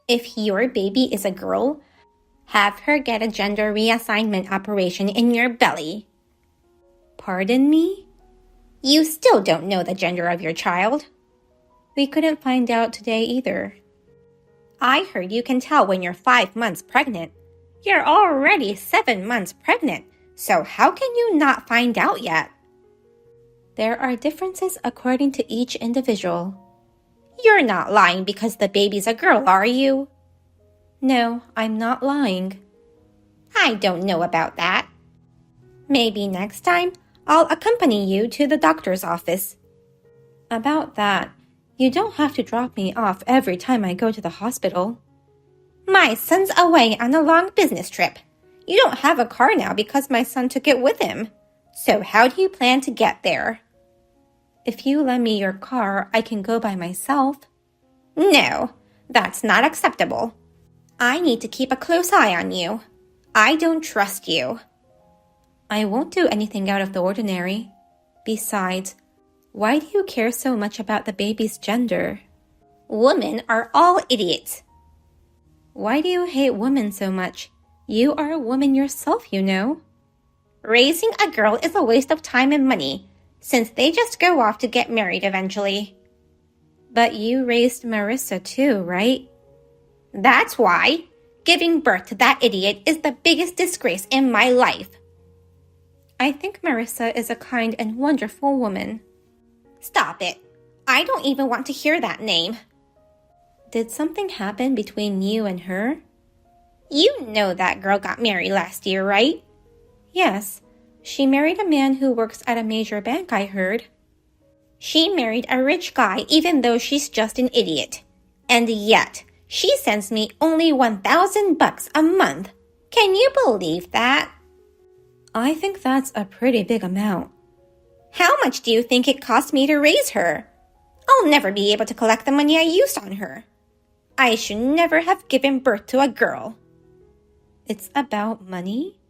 If your baby is a girl, have her get a gender reassignment operation in your belly. Pardon me? You still don't know the gender of your child. We couldn't find out today either. I heard you can tell when you're 5 months pregnant. You're already 7 months pregnant, so how can you not find out yet? There are differences according to each individual. You're not lying because the baby's a girl, are you? No, I'm not lying. I don't know about that. Maybe next time I'll accompany you to the doctor's office. About that, you don't have to drop me off every time I go to the hospital. My son's away on a long business trip. You don't have a car now because my son took it with him. So how do you plan to get there? If you lend me your car, I can go by myself. No, that's not acceptable. I need to keep a close eye on you. I don't trust you. I won't do anything out of the ordinary. Besides, why do you care so much about the baby's gender? Women are all idiots. Why do you hate women so much? You are a woman yourself, you know. Raising a girl is a waste of time and money, since they just go off to get married eventually. But you raised Marissa too, right? That's why. Giving birth to that idiot is the biggest disgrace in my life. I think Marissa is a kind and wonderful woman. Stop it. I don't even want to hear that name. Did something happen between you and her? You know that girl got married last year, right? Yes. She married a man who works at a major bank, I heard. She married a rich guy even though she's just an idiot. And yet, she sends me only $1,000 a month. Can you believe that? I think that's a pretty big amount. How much do you think it cost me to raise her? I'll never be able to collect the money I used on her. I should never have given birth to a girl. It's about money?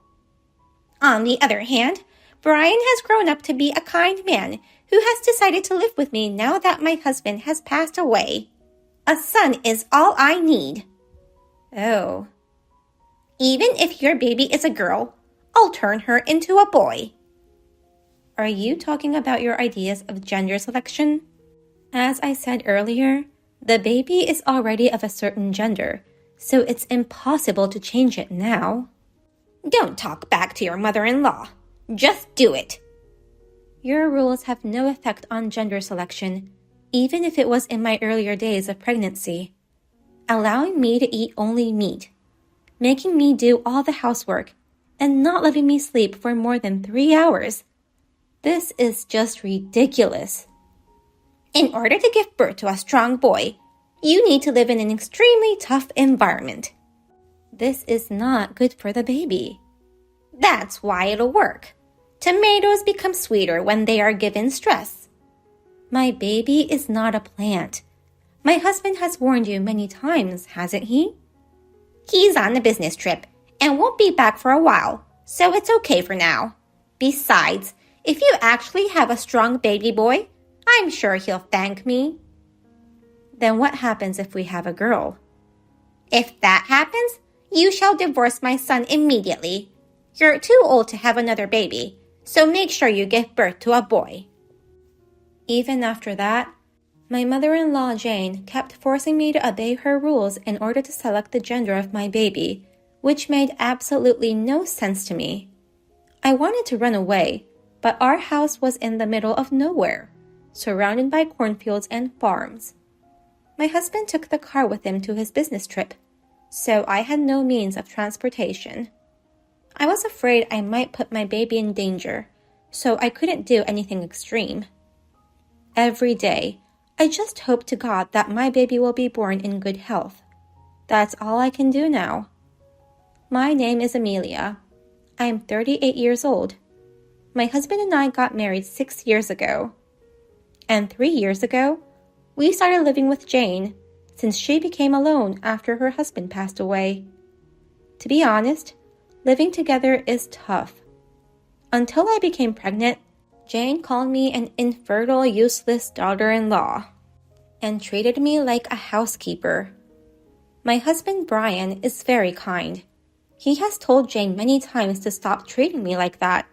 On the other hand, Brian has grown up to be a kind man who has decided to live with me now that my husband has passed away. A son is all I need. Oh. Even if your baby is a girl, I'll turn her into a boy. Are you talking about your ideas of gender selection? As I said earlier, the baby is already of a certain gender, so it's impossible to change it now. Don't talk back to your mother-in-law. Just do it. Your rules have no effect on gender selection, even if it was in my earlier days of pregnancy. Allowing me to eat only meat, making me do all the housework, and not letting me sleep for more than 3 hours. This is just ridiculous. In order to give birth to a strong boy, you need to live in an extremely tough environment. This is not good for the baby. That's why it'll work. Tomatoes become sweeter when they are given stress. My baby is not a plant. My husband has warned you many times, hasn't he? He's on a business trip and won't be back for a while, so it's okay for now. Besides, if you actually have a strong baby boy, I'm sure he'll thank me. Then what happens if we have a girl? If that happens, you shall divorce my son immediately. You're too old to have another baby, so make sure you give birth to a boy. Even after that, my mother-in-law Jane kept forcing me to obey her rules in order to select the gender of my baby, which made absolutely no sense to me. I wanted to run away, but our house was in the middle of nowhere, surrounded by cornfields and farms. My husband took the car with him to his business trip, so I had no means of transportation. I was afraid I might put my baby in danger, so I couldn't do anything extreme. Every day, I just hope to God that my baby will be born in good health. That's all I can do now. My name is Amelia. I am 38 years old. My husband and I got married 6 years ago. And 3 years ago, we started living with Jane, since she became alone after her husband passed away. To be honest, living together is tough. Until I became pregnant, Jane called me an infertile, useless daughter-in-law and treated me like a housekeeper. My husband Brian is very kind. He has told Jane many times to stop treating me like that.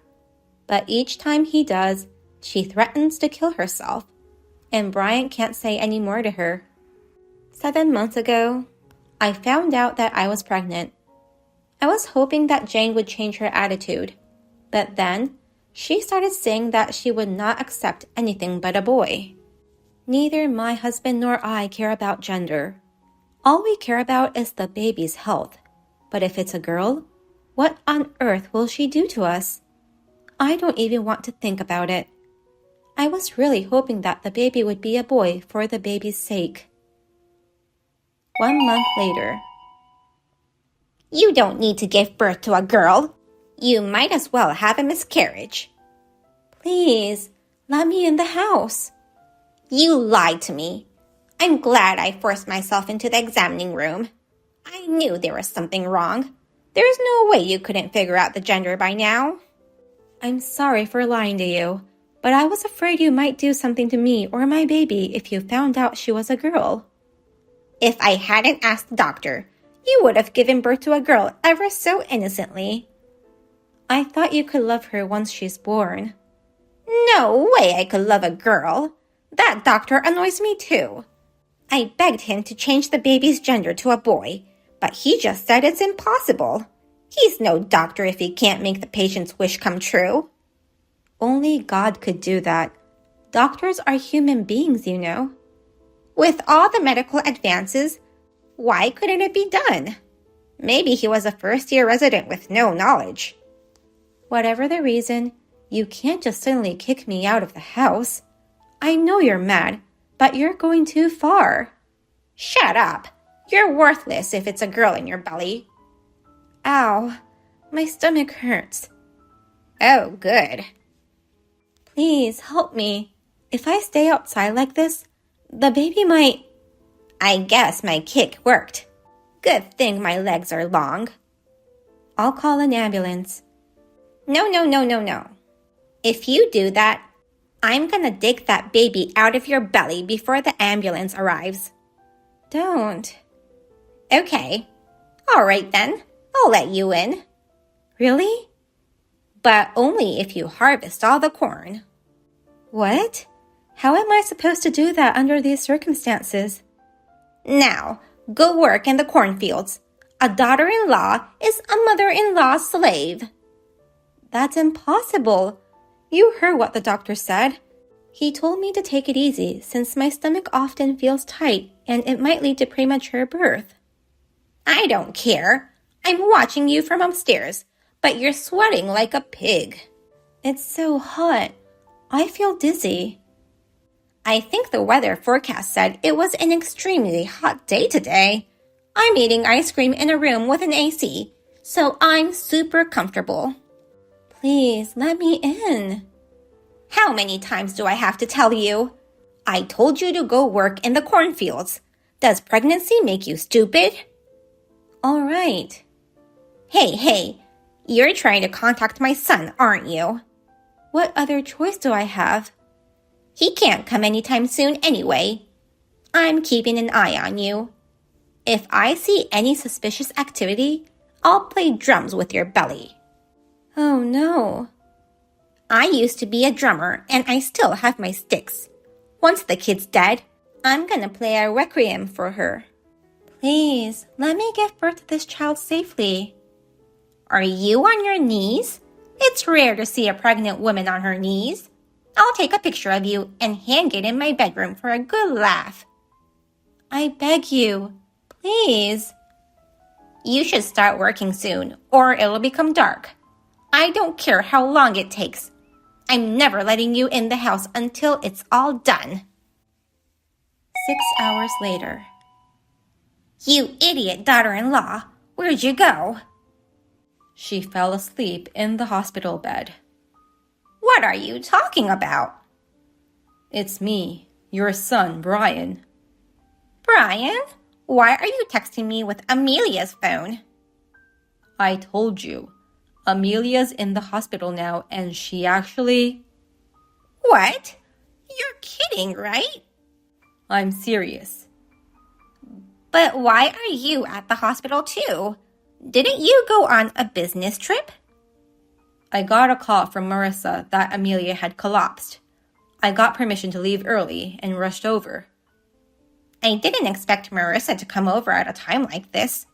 But each time he does, she threatens to kill herself, and Brian can't say any more to her. 7 months ago, I found out that I was pregnant. I was hoping that Jane would change her attitude, but then she started saying that she would not accept anything but a boy. Neither my husband nor I care about gender. All we care about is the baby's health. But if it's a girl, what on earth will she do to us? I don't even want to think about it. I was really hoping that the baby would be a boy for the baby's sake. 1 month later. You don't need to give birth to a girl. You might as well have a miscarriage. Please, let me in the house. You lied to me. I'm glad I forced myself into the examining room. I knew there was something wrong. There's no way you couldn't figure out the gender by now. I'm sorry for lying to you, but I was afraid you might do something to me or my baby if you found out she was a girl. If I hadn't asked the doctor, you would have given birth to a girl ever so innocently. I thought you could love her once she's born. No way I could love a girl. That doctor annoys me too. I begged him to change the baby's gender to a boy, but he just said it's impossible. He's no doctor if he can't make the patient's wish come true. Only God could do that. Doctors are human beings, you know. With all the medical advances, why couldn't it be done? Maybe he was a first-year resident with no knowledge. Whatever the reason, you can't just suddenly kick me out of the house. I know you're mad, but you're going too far. Shut up. You're worthless if it's a girl in your belly. Ow, my stomach hurts. Oh, good. Please help me. If I stay outside like this, the baby might... I guess my kick worked. Good thing my legs are long. I'll call an ambulance. No. If you do that, I'm gonna dig that baby out of your belly before the ambulance arrives. Don't. Okay. All right then. I'll let you in. Really? But only if you harvest all the corn. What? How am I supposed to do that under these circumstances? Now, go work in the cornfields. A daughter-in-law is a mother-in-law's slave. That's impossible. You heard what the doctor said. He told me to take it easy since my stomach often feels tight and it might lead to premature birth. I don't care. I'm watching you from upstairs, but you're sweating like a pig. It's so hot. I feel dizzy. I think the weather forecast said it was an extremely hot day today. I'm eating ice cream in a room with an AC, so I'm super comfortable. Please, let me in. How many times do I have to tell you? I told you to go work in the cornfields. Does pregnancy make you stupid? All right. Hey, you're trying to contact my son, aren't you? What other choice do I have? He can't come anytime soon anyway. I'm keeping an eye on you. If I see any suspicious activity, I'll play drums with your belly. Oh no. I used to be a drummer and I still have my sticks. Once the kid's dead, I'm gonna play a requiem for her. Please, let me give birth to this child safely. Are you on your knees? It's rare to see a pregnant woman on her knees. I'll take a picture of you and hang it in my bedroom for a good laugh. I beg you, please. You should start working soon, or it'll become dark. I don't care how long it takes. I'm never letting you in the house until it's all done. 6 hours later. You idiot daughter-in-law, where'd you go? She fell asleep in the hospital bed. What are you talking about? It's me, your son, Brian. Brian? Why are you texting me with Amelia's phone? I told you. Amelia's in the hospital now and she actually... What? You're kidding, right? I'm serious. But why are you at the hospital too? Didn't you go on a business trip? I got a call from Marissa that Amelia had collapsed. I got permission to leave early and rushed over. I didn't expect Marissa to come over at a time like this.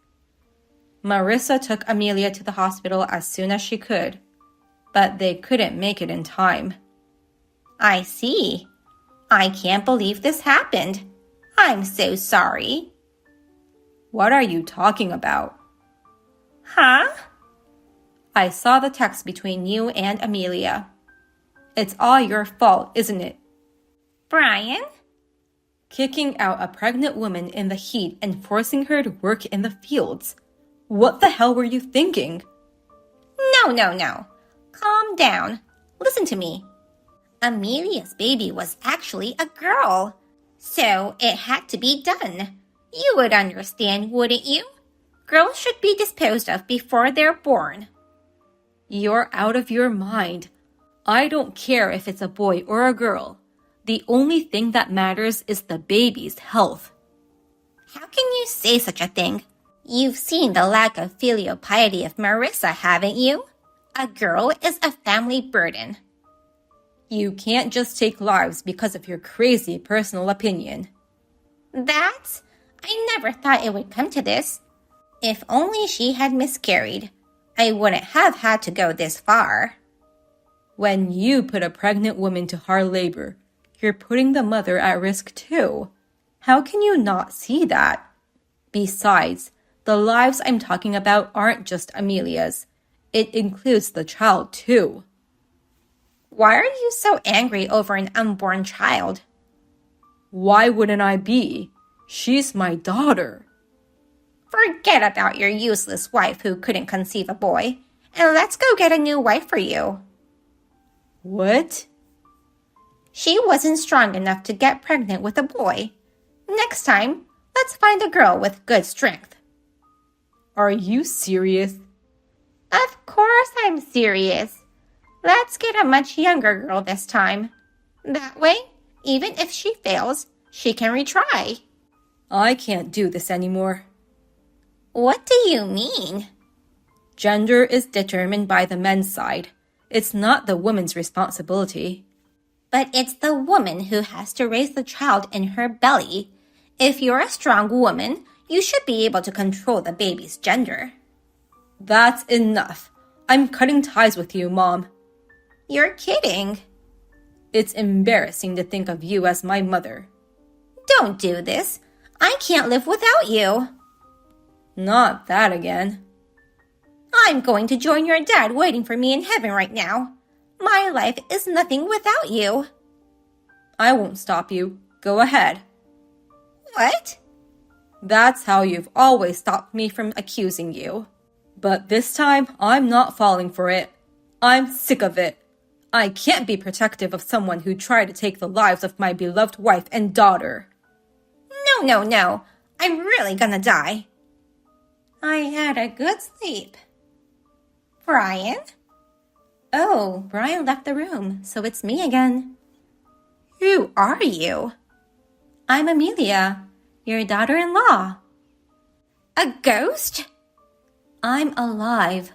Marissa took Amelia to the hospital as soon as she could, but they couldn't make it in time. I see. I can't believe this happened. I'm so sorry. What are you talking about? Huh? I saw the text between you and Amelia. It's all your fault, isn't it? Brian? Kicking out a pregnant woman in the heat and forcing her to work in the fields. What the hell were you thinking? No. Calm down. Listen to me. Amelia's baby was actually a girl, so it had to be done. You would understand, wouldn't you? Girls should be disposed of before they're born. You're out of your mind. I don't care if it's a boy or a girl. The only thing that matters is the baby's health. How can you say such a thing? You've seen the lack of filial piety of Marissa, haven't you? A girl is a family burden. You can't just take lives because of your crazy personal opinion. I never thought it would come to this. If only she had miscarried, I wouldn't have had to go this far. When you put a pregnant woman to hard labor, you're putting the mother at risk too. How can you not see that? Besides, the lives I'm talking about aren't just Amelia's. It includes the child too. Why are you so angry over an unborn child? Why wouldn't I be? She's my daughter. Forget about your useless wife who couldn't conceive a boy, and let's go get a new wife for you. What? She wasn't strong enough to get pregnant with a boy. Next time, let's find a girl with good strength. Are you serious? Of course I'm serious. Let's get a much younger girl this time. That way, even if she fails, she can retry. I can't do this anymore. What do you mean? Gender is determined by the men's side. It's not the woman's responsibility. But it's the woman who has to raise the child in her belly. If you're a strong woman, you should be able to control the baby's gender. That's enough. I'm cutting ties with you, Mom. You're kidding. It's embarrassing to think of you as my mother. Don't do this. I can't live without you. Not that again. I'm going to join your dad waiting for me in heaven right now. My life is nothing without you. I won't stop you. Go ahead. What? That's how you've always stopped me from accusing you. But this time, I'm not falling for it. I'm sick of it. I can't be protective of someone who tried to take the lives of my beloved wife and daughter. No. I'm really gonna die. I had a good sleep. Brian? Oh, Brian left the room, so it's me again. Who are you? I'm Amelia, your daughter-in-law. A ghost? I'm alive.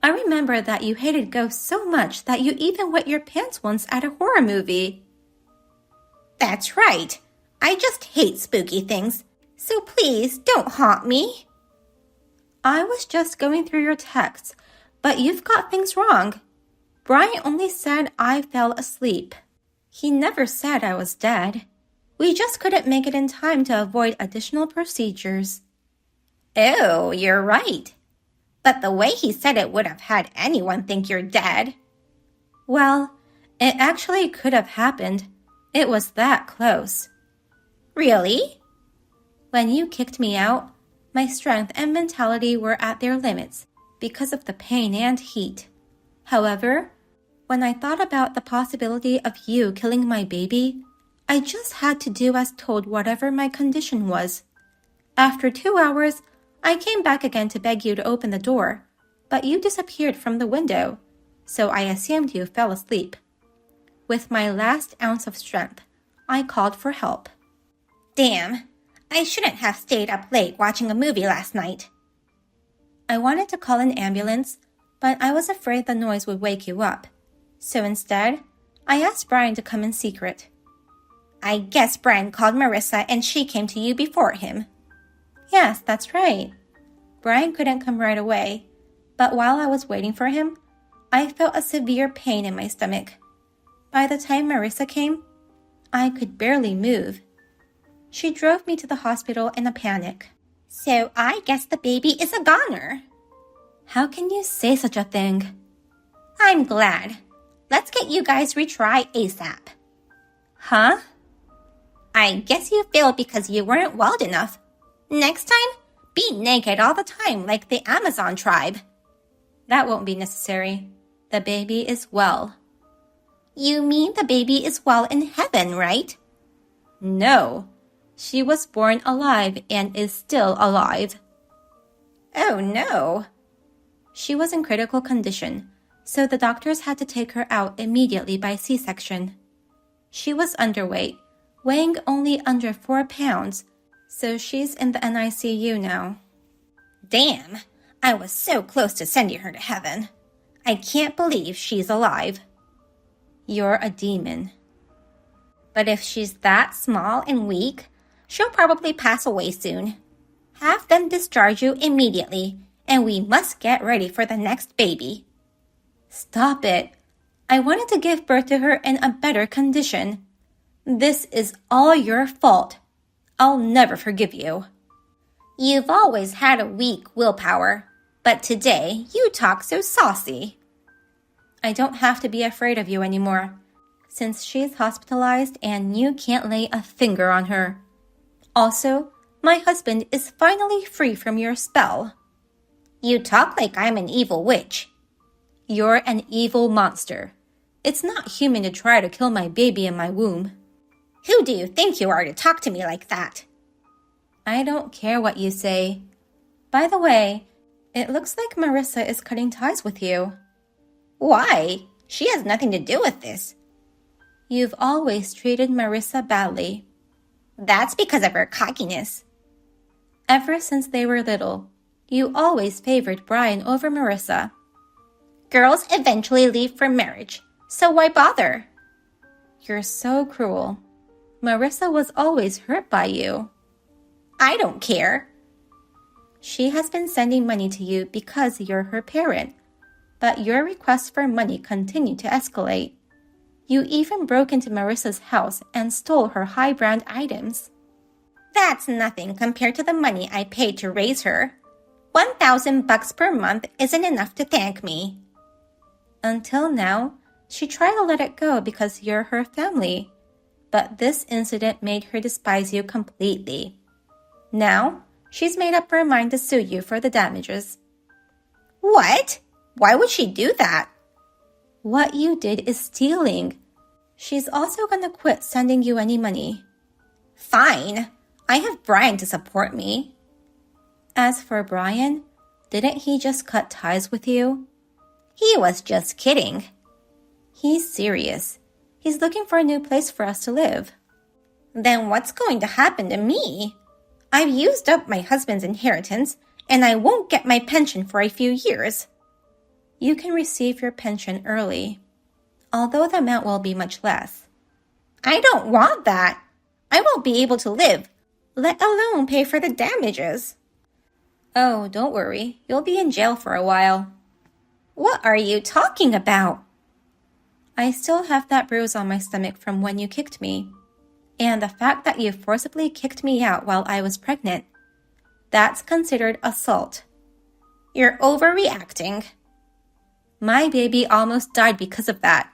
I remember that you hated ghosts so much that you even wet your pants once at a horror movie. That's right. I just hate spooky things, so please don't haunt me. I was just going through your texts, but you've got things wrong. Brian only said I fell asleep. He never said I was dead. We just couldn't make it in time to avoid additional procedures. Oh, you're right. But the way he said it would have had anyone think you're dead. Well, it actually could have happened. It was that close. Really? When you kicked me out, my strength and mentality were at their limits because of the pain and heat. However, when I thought about the possibility of you killing my baby, I just had to do as told whatever my condition was. After 2 hours, I came back again to beg you to open the door, but you disappeared from the window, so I assumed you fell asleep. With my last ounce of strength, I called for help. Damn, I shouldn't have stayed up late watching a movie last night. I wanted to call an ambulance, but I was afraid the noise would wake you up. So instead, I asked Brian to come in secret. I guess Brian called Marissa and she came to you before him. Yes, that's right. Brian couldn't come right away, but while I was waiting for him, I felt a severe pain in my stomach. By the time Marissa came, I could barely move. She drove me to the hospital in a panic. So I guess the baby is a goner. How can you say such a thing? I'm glad. Let's get you guys retried ASAP. Huh? I guess you failed because you weren't wild enough. Next time, be naked all the time like the Amazon tribe. That won't be necessary. The baby is well. You mean the baby is well in heaven, right? No. She was born alive and is still alive. Oh no. She was in critical condition, so the doctors had to take her out immediately by C-section. She was underweight, weighing only under 4 pounds, so she's in the NICU now. Damn, I was so close to sending her to heaven. I can't believe she's alive. You're a demon. But if she's that small and weak, she'll probably pass away soon. Have them discharge you immediately, and we must get ready for the next baby. Stop it. I wanted to give birth to her in a better condition. This is all your fault. I'll never forgive you. You've always had a weak willpower, but today you talk so saucy. I don't have to be afraid of you anymore, since she's hospitalized and you can't lay a finger on her. Also, my husband is finally free from your spell. You talk like I'm an evil witch. You're an evil monster. It's not human to try to kill my baby in my womb. Who do you think you are to talk to me like that? I don't care what you say. By the way, it looks like Marissa is cutting ties with you. Why? She has nothing to do with this. You've always treated Marissa badly. That's because of her cockiness. Ever since they were little, you always favored Brian over Marissa. Girls eventually leave for marriage, so why bother? You're so cruel. Marissa was always hurt by you. I don't care. She has been sending money to you because you're her parent, but your requests for money continue to escalate. You even broke into Marissa's house and stole her high-brand items. That's nothing compared to the money I paid to raise her. $1,000 per month isn't enough to thank me. Until now, she tried to let it go because you're her family, but this incident made her despise you completely. Now, she's made up her mind to sue you for the damages. What? Why would she do that? What you did is stealing. She's also gonna quit sending you any money. Fine. I have Brian to support me. As for Brian, didn't he just cut ties with you? He was just kidding. He's serious. He's looking for a new place for us to live. Then what's going to happen to me? I've used up my husband's inheritance, and I won't get my pension for a few years. You can receive your pension early, although the amount will be much less. I don't want that. I won't be able to live, let alone pay for the damages. Oh, don't worry. You'll be in jail for a while. What are you talking about? I still have that bruise on my stomach from when you kicked me. And the fact that you forcibly kicked me out while I was pregnant. That's considered assault. You're overreacting. My baby almost died because of that.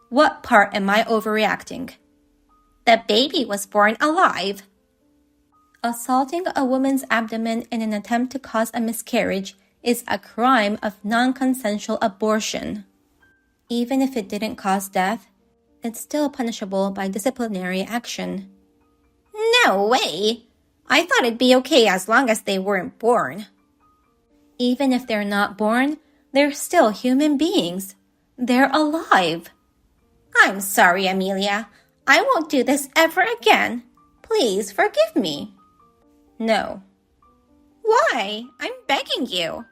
What part am I overreacting? The baby was born alive. Assaulting a woman's abdomen in an attempt to cause a miscarriage is a crime of non-consensual abortion. Even if it didn't cause death, it's still punishable by disciplinary action. No way! I thought it'd be okay as long as they weren't born. Even if they're not born, they're still human beings. They're alive. I'm sorry, Amelia. I won't do this ever again. Please forgive me. No. Why? I'm begging you.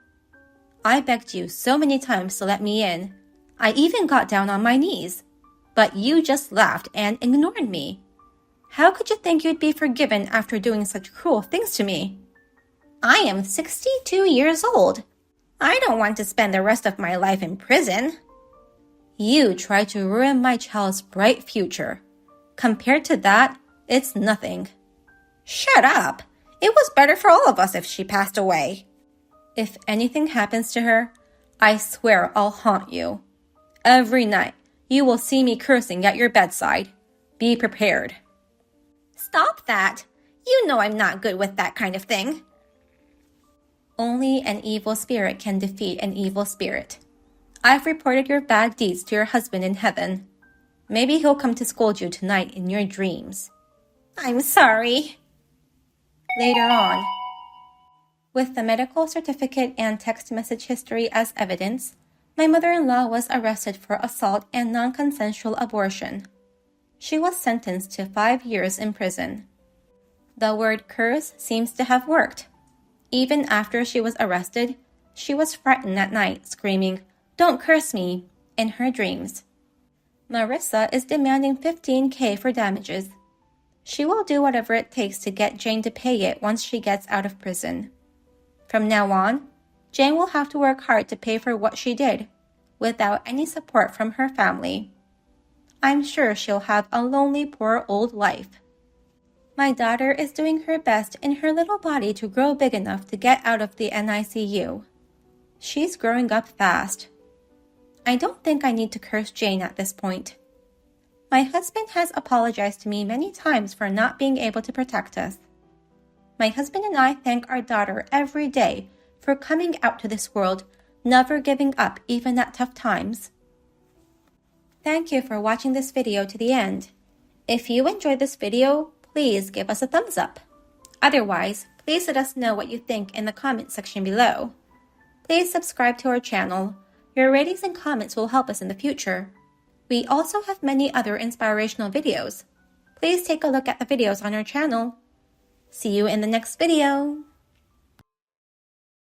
I begged you so many times to let me in. I even got down on my knees. But you just laughed and ignored me. How could you think you'd be forgiven after doing such cruel things to me? I am 62 years old. I don't want to spend the rest of my life in prison. You tried to ruin my child's bright future. Compared to that, it's nothing. Shut up. It was better for all of us if she passed away. If anything happens to her, I swear I'll haunt you. Every night, you will see me cursing at your bedside. Be prepared. Stop that. You know I'm not good with that kind of thing. Only an evil spirit can defeat an evil spirit. I've reported your bad deeds to your husband in heaven. Maybe he'll come to scold you tonight in your dreams. I'm sorry. Later on, with the medical certificate and text message history as evidence, my mother-in-law was arrested for assault and non-consensual abortion. She was sentenced to 5 years in prison. The word curse seems to have worked. Even after she was arrested, she was frightened at night, screaming, "Don't curse me," in her dreams. Marissa is demanding $15,000 for damages. She will do whatever it takes to get Jane to pay it once she gets out of prison. From now on, Jane will have to work hard to pay for what she did, without any support from her family. I'm sure she'll have a lonely, poor old life. My daughter is doing her best in her little body to grow big enough to get out of the NICU. She's growing up fast. I don't think I need to curse Jane at this point. My husband has apologized to me many times for not being able to protect us. My husband and I thank our daughter every day for coming out to this world, never giving up even at tough times. Thank you for watching this video to the end. If you enjoyed this video, please give us a thumbs up. Otherwise, please let us know what you think in the comment section below. Please subscribe to our channel. Your ratings and comments will help us in the future. We also have many other inspirational videos. Please take a look at the videos on our channel. See you in the next video.